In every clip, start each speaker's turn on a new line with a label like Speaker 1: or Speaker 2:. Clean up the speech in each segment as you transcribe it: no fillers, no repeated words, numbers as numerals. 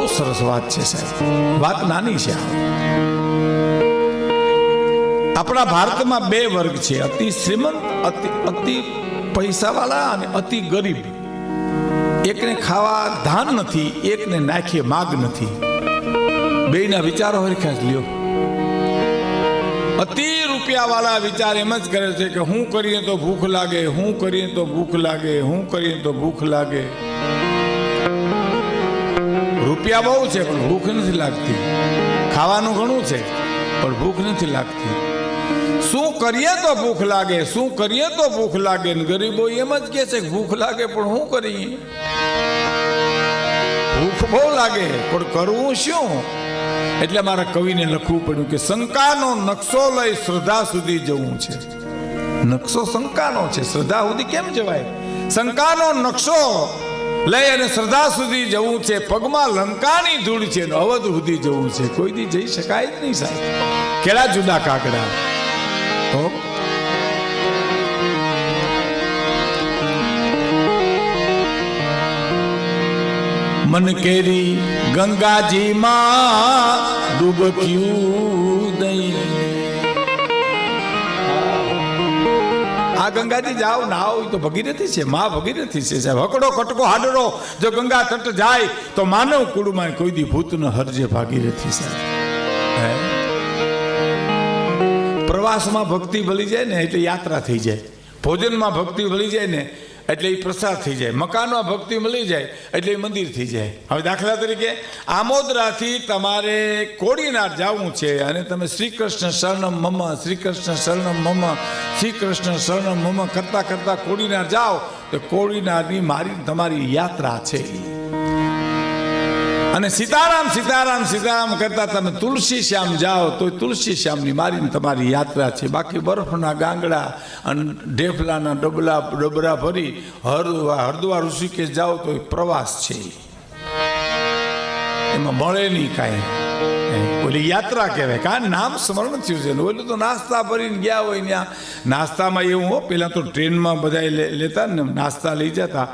Speaker 1: સરસ વાત છે સાહેબ, વાત નાની છે. આપણા ભારતમાં બે વર્ગ છે, અતિ શ્રીમંત, અતિ પૈસાવાળા અને અતિ ગરીબ. એકને ખાવા ધાન નથી, એકને નાખીએ માગ નથી. બેયના વિચારો હરખા જ લ્યો. અતિ રૂપિયાવાળા વિચાર એમ જ કરે છે કે હું કરીએ તો ભૂખ લાગે, હું કરીએ તો ભૂખ લાગે, હું કરીએ તો ભૂખ લાગે. રૂપિયા બહુ છે પણ ભૂખ નથી લાગતી. ખાવાનું ઘણું છે પણ ભૂખ નથી લાગતી. શું કરીએ તો ભૂખ લાગે, શું કરીએ તો ભૂખ લાગે. ગરીબો એમ જ કહે છે કે ભૂખ લાગે પણ શું કરીએ. ભૂખ બહુ લાગે પણ કરવું શું. એટલે મારા કવિને લખવું પડ્યું કે શંકાનો નકશો લઈ શ્રદ્ધા સુધી જવું છે. નકશો શંકાનો છે, શ્રદ્ધા સુધી કેમ જવાય. શંકાનો નકશો લઈ અને શ્રદ્ધા સુધી જવું છે. પગમાં લંકાની ધૂળ છે, અવધ સુધી જવું છે. કોઈ દી જઈ શકાય જ નહીં સાહેબ. કેળા જુદા કાકડા. તો મન કેરી ગંગાજી માં ડૂબક્યું દઈ. આ ગંગાજી જાઓ નાવ તો ભગીરથી છે, માં ભગીરથી છે સાહેબ. હકડો કટકો હાડરો જો ગંગા તટ જાય તો માનવ કુળમાં કોઈ દી ભૂત ન હરજે ભાગીરથી સાહેબ. પ્રવાસમાં ભક્તિ ભળી જાય ને એટલે યાત્રા થઈ જાય. ભોજનમાં ભક્તિ ભળી જાય ને એટલે એ પ્રસાદ થઈ જાય. મકાનમાં ભક્તિ મળી જાય એટલે એ મંદિર થઈ જાય. હવે દાખલા તરીકે આમોદરાથી તમારે કોડીનાર જવું છે અને તમે શ્રી કૃષ્ણ શરણમ મમ, શ્રી કૃષ્ણ શરણમ મમ, શ્રી કૃષ્ણ શરણમ મમ કરતા કરતા કોડીનાર જાઓ તો કોડીનારની મારી તમારી યાત્રા છે. અને સીતારામ સીતારામ સીતારામ કરતા તમે તુલસી શ્યામ જાઓ તો તુલસી શ્યામની મારીને તમારી યાત્રા છે. બાકી બરફના ગાંગડા અને ઢેફલાના ડબરા ભરી હરદ્વાર ઋષિકેશ જાઓ તો પ્રવાસ છે. એમાં મળે નહીં કાંઈ. ઓલી યાત્રા કહેવાય. કારણ નામ સ્મરણ થયું છે. ઓલું તો નાસ્તા ભરીને ગયા હોય ત્યાં. નાસ્તામાં એવું હો, પહેલાં તો ટ્રેનમાં બધા લેતા ને નાસ્તા લઈ જતા.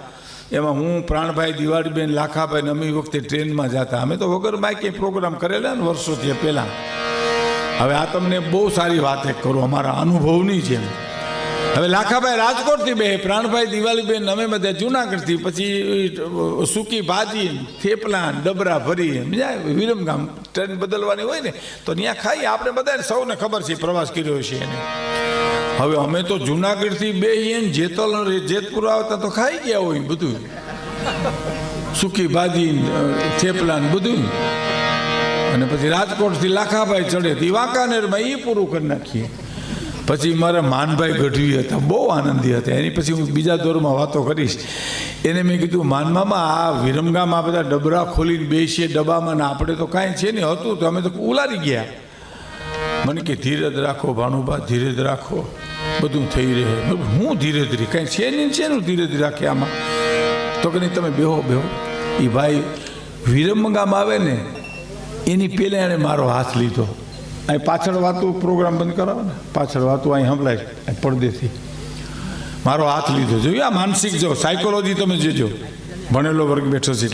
Speaker 1: એમાં હું પ્રાણભાઈ, દિવાળીબેન, લાખાભાઈ ને અમે વખતે ટ્રેનમાં જતા. અમે તો વગર બાઈકે પ્રોગ્રામ કરેલા ને વર્ષોથી પહેલાં. હવે આ તમને બહુ સારી વાત એક કરું અમારા અનુભવની જેમ. હવે લાખાભાઈ રાજકોટથી બે, પ્રાણભાઈ, દિવાળીબેન અમે બધા જુનાગઢથી. પછી સૂકી ભાજી, થેપલા, ડબરા ભરી વિરમગામ ટ્રેન બદલવાની હોય ને તો ત્યાં ખાઈએ. આપણે બધાને સૌને ખબર છે પ્રવાસ કર્યો છે એને. હવે અમે તો જુનાગઢથી બે જેતલ જેતપુર આવતા તો ખાઈ ગયા હોય બધું, સૂકી ભાજી, થેપલા બધું. અને પછી રાજકોટથી લાખાભાઈ ચડે તે વાંકાનેરમાં એ પૂરું કરી નાખીએ. પછી મારા માનભાઈ ગઢવી હતા, બહુ આનંદી હતા. એની પછી હું બીજા દોરમાં વાતો કરીશ. એને મેં કીધું માનમામાં આ વિરમગામ આ બધા ડબરા ખોલીને બેસીએ ડબ્બામાં ને આપણે તો કાંઈ છે નહીં હતું તો અમે તો ઉલારી ગયા. મને કે ધીરજ રાખો ભાણુભા, ધીરજ રાખો, બધું થઈ રહે. હું ધીરે ધીરે કાંઈ છે નહીં, છે નું ધીરે ધીરે રાખે આમાં. તો કે નહીં તમે બેહો બેહો. એ ભાઈ વિરમગામ આવે ને એની પહેલાં એણે મારો હાથ લીધો. અહીં પાછળ વાતું પ્રોગ્રામ બંધ કરાવો ને, પાછળ વાતું અહીં સંભળાય પડદેથી. મારો હાથ લીધો. જોયું આ માનસિક જો સાયકોલોજી તમે જોજો, ભણેલો વર્ગ બેઠો છે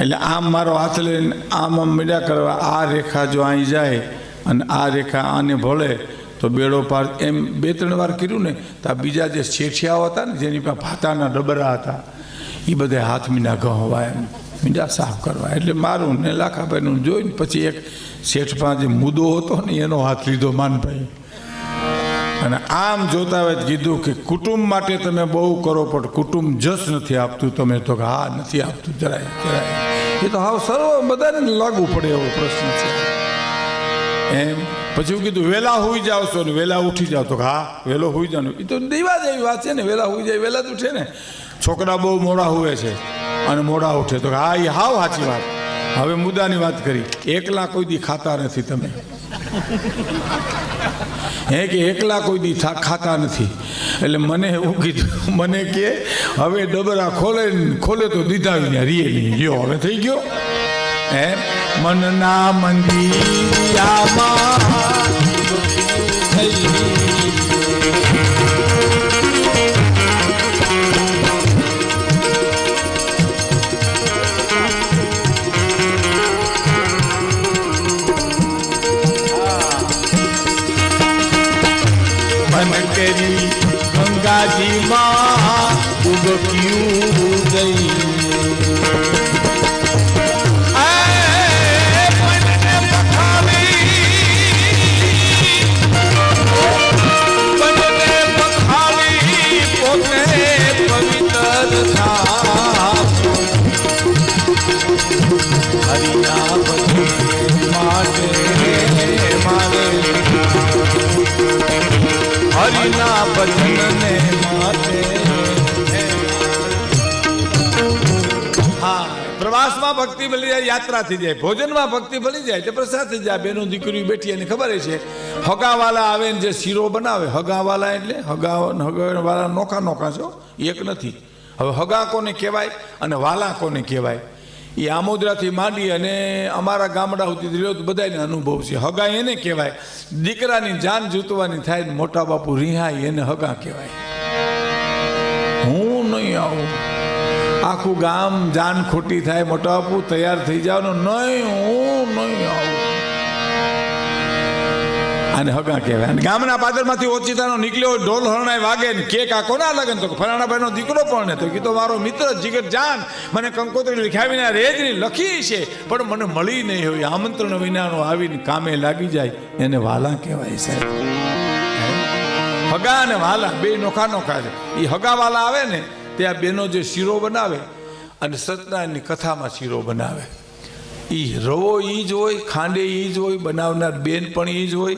Speaker 1: એટલે આમ મારો હાથ લઈને આમ મીડિયા કરવા. આ રેખા જો અહીં જાય અને આ રેખા આને ભળે તો બેડો પાર. એમ 2-3 વાર કર્યું ને તો આ બીજા જે શેઠિયાઓ હતા ને જેની પાસે ભાતાના ડબરા હતા એ બધા હાથ મીંડા ગહવા એમ મીંડા સાફ કરવા. એટલે મારું ને લાખાભાઈનું જોઈને પછી એક શેઠમાં જે મુદ્દો હતો ને એનો હાથ લીધો માનભાઈ. અને આમ જોતા હોય કીધું કે કુટુંબ માટે તમે બહુ કરો પણ કુટુંબ જસ નથી આપતું. તમે તો કે હા નથી આપતું જરાય જરાય. એ તો હાવ સર્વ બધાને લાગુ પડે એવો પ્રશ્ન છે એમ. પછી હું કીધું વહેલા હોઈ જાઓ છો ને વહેલા ઉઠી જાઓ તો હા વહેલો હોઈ જવાનું. એ તો દેવા જેવી વાત છે ને, વહેલા હોઈ જાય વહેલા જ ઉઠે ને. છોકરા બહુ મોડા હુએ છે અને મોડા ઉઠે તો હા એ હાવ સાચી વાત. હવે મુદ્દાની વાત કરી. એકલા કોઈ દી ખાતા નથી તમે, હે કે એકલા કોઈ દી ખાતા નથી. એટલે મને એવું કીધું, મને કે હવે ડબરા ખોલે તો દીધા વિના રીએ નહીં. જો હવે થઈ ગયો હે મનના મંદિરમાં હરિના ભજન માટે મારે હરિના ભજનને માટે હા પ્રવાસમાં ભક્તિ મળી જાય, યાત્રા થઈ જાય, ભોજનમાં ભક્તિ મળી જાય તો પ્રસાદ થઈ જાય. બેનો દીકરી બેઠી એને ખબર છે હગાવાલા આવે ને જે શીરો બનાવે, હગાવાલા એટલે હગાવાલા નોખા નોખા છો, એક નથી. હવે હગા કોને કહેવાય અને વાલા કોને કહેવાય એ આમોદરાથી માંડી અને અમારા ગામડા સુધી બધાને અનુભવ છે. હગા એને કહેવાય, દીકરાની જાન જૂતવાની થાય ને મોટા બાપુ રિહાય એને હગા કહેવાય. હું નહીં આવું, આખું ગામ જાન ખોટી થાય, મોટા બાપુ તૈયાર થઈ જવાનું, નહીં હું નહીં આવું, આને હગા કહેવાય. અને ગામના પાદરમાંથી ઓચિતાનો નીકળ્યો ઢોલ હરણાય વાગે ને કે કા કોના લગન તો ફલાણા ભાઈનો દીકરો પણ ને તો કીધો મારો મિત્ર જીગર જાન મને કંકોત્રી લખાવીને રેજની લખી છે પણ મને મળી નહીં હોય, આમંત્રણ વિનાનો આવીને કામે લાગી જાય એને વાલા કહેવાય સાહેબ. હગા અને વાલા બે નોખા નોખા છે. એ હગા વાલા આવે ને ત્યાં બેનો જે શીરો બનાવે અને સત્યનારાયણની કથામાં શીરો બનાવે, એ રવો એ જ હોય, ખાંડે એ જ હોય, બનાવનાર બેન પણ એ જ હોય.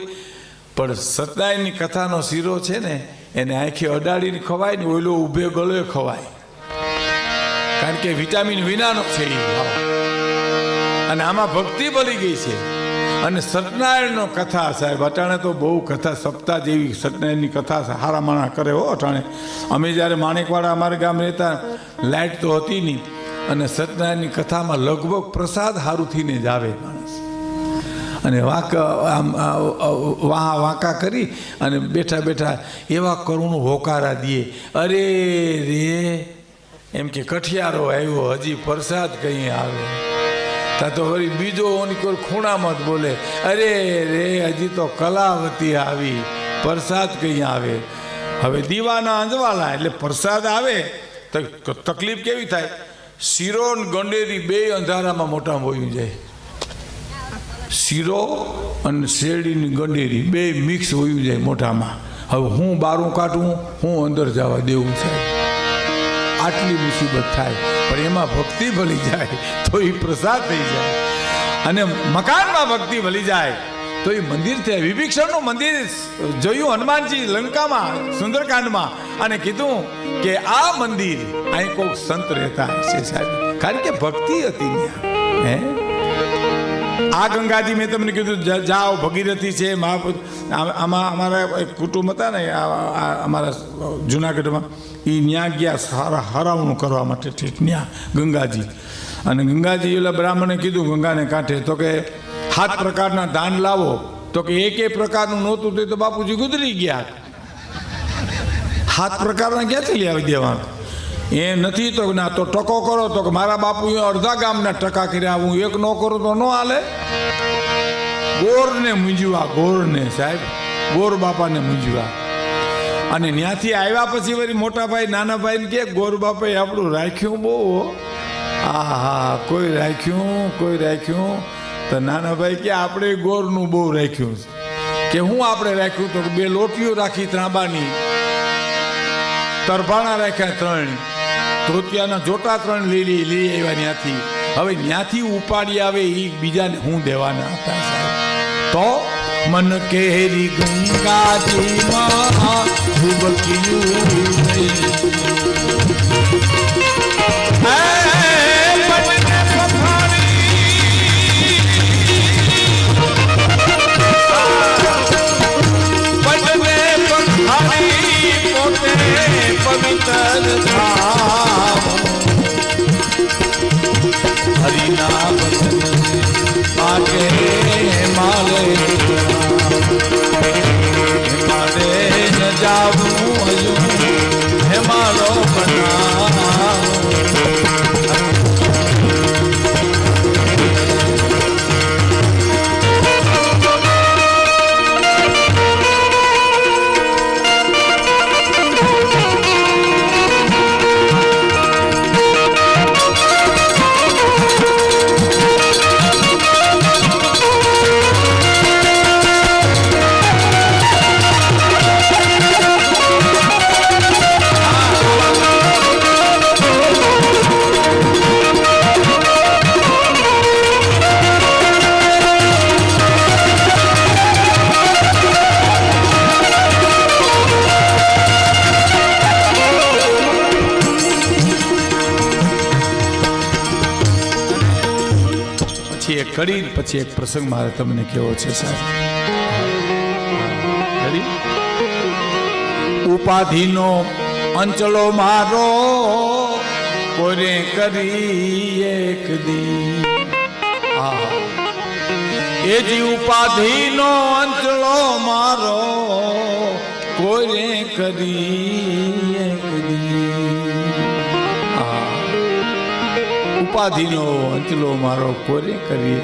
Speaker 1: પણ સત્યનારાયણની કથાનો શીરો છે ને એને આંખે અડાડીને ખવાય ને ઓલો ઊભે ગળે ખવાય, કારણ કે વિટામિન વિનાનો છે એ ભાવ. અને આમાં ભક્તિ ભળી ગઈ છે. અને સત્યનારાયણનો કથા સાહેબ અટાણે તો બહુ કથા સપ્તાહ જેવી સત્યનારાયણની કથા હારા માણા કરે હો અટાણે. અમે જ્યારે માણેકવાડા અમારા ગામ રહેતા લાઇટ તો હતી નહીં અને સત્યનારાયણની કથામાં લગભગ પ્રસાદ હારું થઈને જ આવે માણસ. અને વાંકા કરી અને બેઠા બેઠા એવા કરુણ હોકારા દે, અરે રે એમ કે કઠિયારો આવ્યો હજી પ્રસાદ કઈ આવે. તા તો વળી બીજો કોઈ ખૂણામાં જ બોલે, અરે રે હજી તો કલાવતી આવી પ્રસાદ કઈ આવે. હવે દીવાના અંજવાલા એટલે પ્રસાદ આવે તો તકલીફ કેવી થાય, શીરો ને ગંડેરી બે અંધારામાં મોટામાં હોઈ જાય. શીરો અને શેરડીની ગંડેરી બે મિક્સ હોઈ જાય મોઢામાં. હવે હું બારું કાઢું, હું અંદર જવા દેવું સાહેબ, આટલી મુસીબત થાય. પણ એમાં ભક્તિ ભળી જાય તો એ પ્રસાદ થઈ જાય. અને મકાનમાં ભક્તિ ભળી જાય તો એ મંદિર થાય. વિભીષણનું મંદિર જોયું હનુમાનજી લંકામાં સુંદરકાંડમાં અને કીધું કે આ મંદિર અહીં કોઈક સંત રહેતા છે સાહેબ, કારણ કે ભક્તિ હતી ત્યાં. હે આ ગંગાજી મેં તમને કીધું જાઓ ભગીરથી છે આમાં અમારા એક કુટુંબ હતા ને અમારા જુનાગઢમાં, એ ન્યા ગયા સારા હરાવણું કરવા માટે ત્યાં ગંગાજી. અને ગંગાજી ઓલા બ્રાહ્મણે કીધું ગંગાને કાંઠે તો કે 7 પ્રકારના ધાન લાવો, તો કે એક પ્રકારનું નહોતું તો બાપુજી ગુજરી ગયા. 7 પ્રકારના ક્યાંથી લાવી દેવા એ નથી તો ના તો ટકો કરો તો કે મારા બાપુ અડધા ગામના ટકા કર્યા, હું એક ન કરું તો ન હાલે. ગોરને મૂંઝવા, ગોરને સાહેબ ગોર બાપાને મૂંઝવા. અને ત્યાંથી આવ્યા પછી વળી મોટા ભાઈ નાના ભાઈને કે ગોર બાપાએ આપણું રાખ્યું બહુ, હા કોઈ રાખ્યું તો નાના ભાઈ કે આપણે ગોરનું બહુ રાખ્યું કે હું આપણે રાખ્યું તો 2 લોટીઓ રાખી ત્રાંબાની, તરભાણા રાખ્યા 3, ધોતિયાના જોટા 3 લઈ આવ્યા ત્યાંથી. હવે ત્યાંથી ઉપાડી આવે એ બીજાને હું દેવાના હતા સાહેબ. તો મન કેરી ગંગાજીમાં હરિના ભજન આગે માલે મારે ન જાવું હે મારો બના પછી એક કડી, પછી એક પ્રસંગ મારે તમને કેવો છે સાહેબ. ઉપાધિનો અંચલો મારો કોને કરી એક દી. એ જી ઉપાધિનો અંચલો મારો કોને કરી એક દી. ઉપાધિનો અંચલો મારો કોને કરી.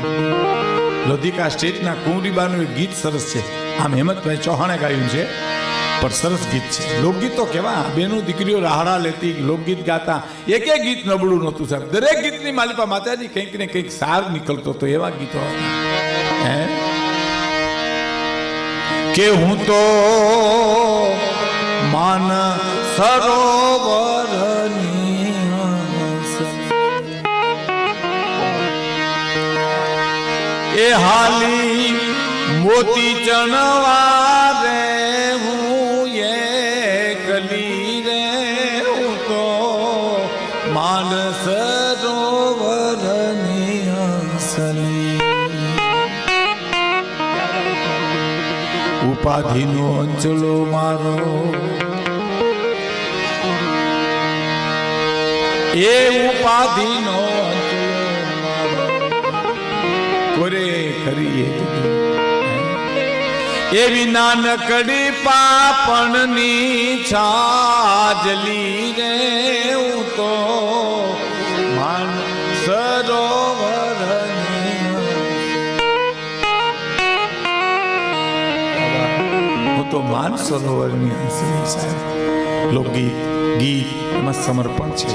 Speaker 1: લોધિકા સ્ટેટના કુંવરીબાનું એક ગીત સરસ છે. આમ હેમંતભાઈ ચૌહાણે ગાયું છે, પણ સરસ ગીત છે. લોકગીતો કેવા, બેનું દીકરીઓ રાહડા લેતી, લોકગીત ગાતા, એક એક ગીત નબળું નહોતું સાહેબ. દરેક ગીતની માલિપા માતાજી કંઈક ને કંઈક સાર નીકળતો હતો, એવા ગીતો હતા. કે હું તો માન સરોવરની એ હાલી મોતી ચણવા રે હું એકલી રે. હું તો માન સરોવરની હંસલી. ઉપાધિનો અંચલો મારો એ ઉપાધિનો કોરે કરીએ એવી નાનકડી પાપણની છાજલી રે. હું તો માન સરોવરની. હું તો માન સરોવરની હંસલી સાહેબ. લોકગીત, ગીત એમાં સમર્પણ છે,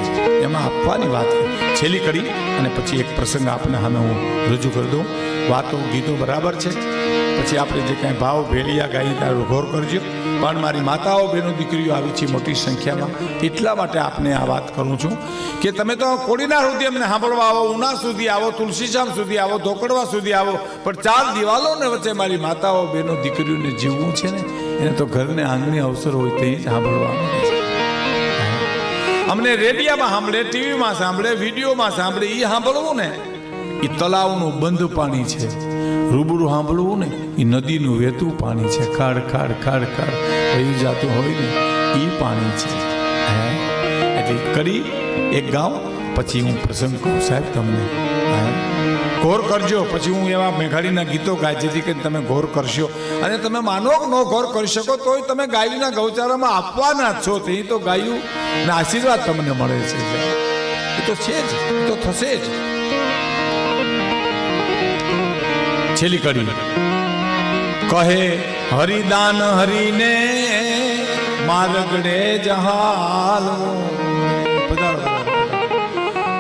Speaker 1: એમાં આપવાની વાત છે. છેલ્લી કડી અને પછી એક પ્રસંગ આપને સામે હું રજૂ કરી દઉં. વાતો ગીતો બરાબર છે, પછી આપણે જે કાંઈ ભાવ ભેળિયા ગાઈ ત્યારે ઘોર કરજો. પણ મારી માતાઓ બહેનો દીકરીઓ આવી છે મોટી સંખ્યામાં, એટલા માટે આપને આ વાત કરું છું કે તમે તો કોડીના સુધી અમને સાંભળવા આવો, ઉના સુધી આવો, તુલસીશ્યામ સુધી આવો, ધોકડવા સુધી આવો, પણ ચાર દિવાલોને વચ્ચે મારી માતાઓ બહેનો દીકરીઓને જીવવું છે ને, એને તો ઘરને આંગણે અવસર હોય તે જ સાંભળવા આવે છે. અમને રેડિયામાં સાંભળે, ટીવીમાં સાંભળે, વિડીયોમાં સાંભળે, એ સાંભળવું ને એ તળાવનું બંધ પાણી છે. રૂબરૂ સાંભળવું ને એ નદીનું વહેતું પાણી છે. ખાડ ખાડ ખાડ ખાડ વહી જતું હોય ને એ પાણી છે. એટલે કરી એક ગાઉં, પછી હું પ્રસંગ કહું સાહેબ તમને. ઘોર કરજો, પછી હું એવા મેઘાડીના ગીતો ગાય જેથી કરીને તમે ઘોર કરશો. અને તમે માનો કે ન ઘોર કરી શકો તોય તમે ગાયના ગૌચારામાં આપવાના જ છો. તે તો ગાયું ને આશીર્વાદ તમને મળે છે. એ તો છે જ, એ તો થશે જ. છેલ્લી કડી કહે હરિદાન હરિને માર્ગડે જહાલો.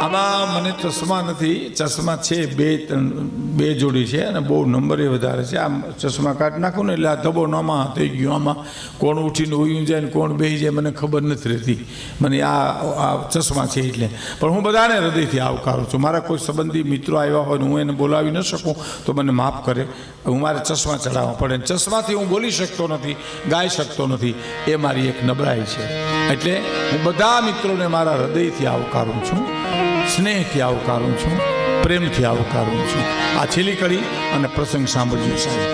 Speaker 1: આમાં મને ચશ્મા નથી, ચશ્મા છે બે જોડી છે અને બહુ નંબરે વધારે છે. આમ ચશ્મા કાઢી નાખું ને એટલે આ ધબો નોમાં થઈ ગયો. આમાં કોણ ઉઠીને ઉયું જાય ને કોણ બેસી જાય મને ખબર નથી રહેતી. મને આ ચશ્મા છે એટલે. પણ હું બધાને હૃદયથી આવકારું છું. મારા કોઈ સંબંધી મિત્રો આવ્યા હોય ને હું એને બોલાવી ન શકું તો મને માફ કરે. હું મારે ચશ્મા ચડાવવા પડે. ચશ્માથી હું બોલી શકતો નથી, ગાઈ શકતો નથી, એ મારી એક નબળાઈ છે. એટલે હું બધા મિત્રોને મારા હૃદયથી આવકારું છું, સ્નેહથી આવકારું છું, પ્રેમથી આવકારું છું. આ છેલ્લી કડી અને પ્રસંગ સાંભળ્યું સાહેબ.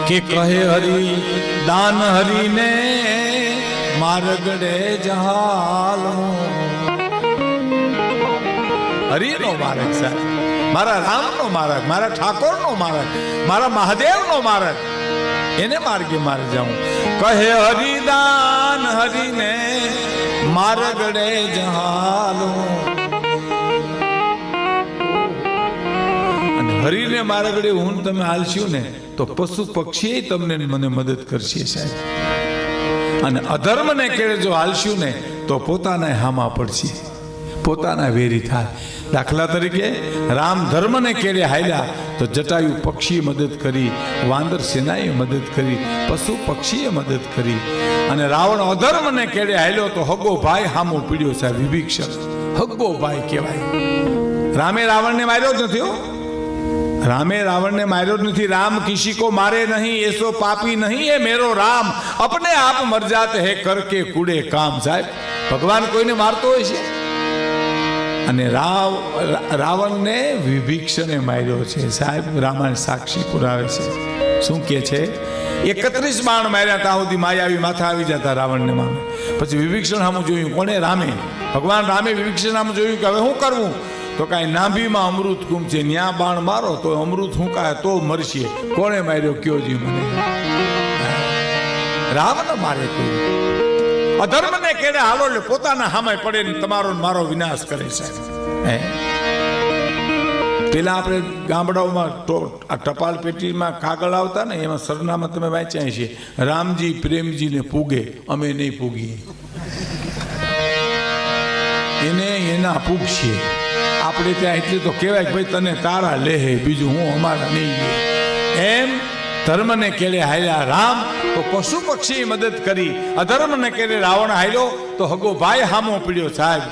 Speaker 1: કે કહે હરી દાન હરીને માર્ગડે જહાલો. હરિનો માર્ગ સાહેબ, મારા રામનો માર્ગ, મારા ઠાકોરનો માર્ગ, મારા મહાદેવનો માર્ગ, એને માર્ગે મારે જાઉં. કહે હરિદાન હરીને માર્ગડે જહાલો. અને હરીને માર્ગડે હું તમે હાલશું ને તો પશુ પક્ષી તમને મને મદદ કરશે સાહેબ. અને અધર્મને કેળે જો હાલશું ને તો પોતાના હામા પડશે, પોતાના વેરી થાય. દાખલા તરીકે રામ ધર્મને કેળે હાલ્યા તો જટાયુ પક્ષીએ મદદ કરી, વાંદર સેનાએ મદદ કરી, પશુ પક્ષીએ મદદ કરી. અને રાવણ અધર્મને કેળે હાલ્યો તો હગો ભાઈ હામો પીડ્યો સાહેબ, વિભીષણ હગો ભાઈ કહેવાય. રામે રાવણને માર્યો જ નથી હો, રામે રાવણને માર્યો જ નથી. રામ કિસી કો મારે નહીં, એસો પાપી નહીં એ મેરો રામ, અપને આપ મર જાતે હે કરકે કુડે કામ. સાહેબ ભગવાન કોઈને મારતો હોય છે? અને રાવણને વિભીષણે માર્યો છે સાહેબ. રામાયણ સાક્ષી પુરાવે છે. શું કે છે? 31 બાણ માર્યા ત્યાં સુધી માયાવી માથા આવી જતા રાવણને મામે. પછી વિભીષણ સામું જોયું. કોને? રામે. ભગવાન રામે વિભીષણ સામું જોયું કે હવે શું કરવું? તો કાંઈ નાભીમાં અમૃત કુંભ છે, ન્યા બાણ મારો તો અમૃત હુંકાય તો મરશે. કોણે માર્યો કયો જી મને? રાવણ મારે કોઈ અધર્મને કેડે હાલો એટલે પોતાના સામે પડે ને તમારો મારો વિનાશ કરે છે. પેલા આપણે ગામડાઓમાં આ ટપાલ પેટીમાં કાગળ આવતા ને એમાં સરનામા તમે વાંચ્યા છે, રામજી પ્રેમજીને પૂગે, અમે નહીં પૂગીએ, એને એના પૂગશે. આપણે ત્યાં એટલી તો કહેવાય કે ભાઈ તને તારા લેહે, બીજું હું અમારા નહીં. એમ ધર્મને કેળે હાલ્યા રામ તો પશુ પક્ષી મદદ કરી, અધર્મને કેળે રાવણ હાલ્યો તો હગો ભાઈ હામો પડ્યો સાહેબ.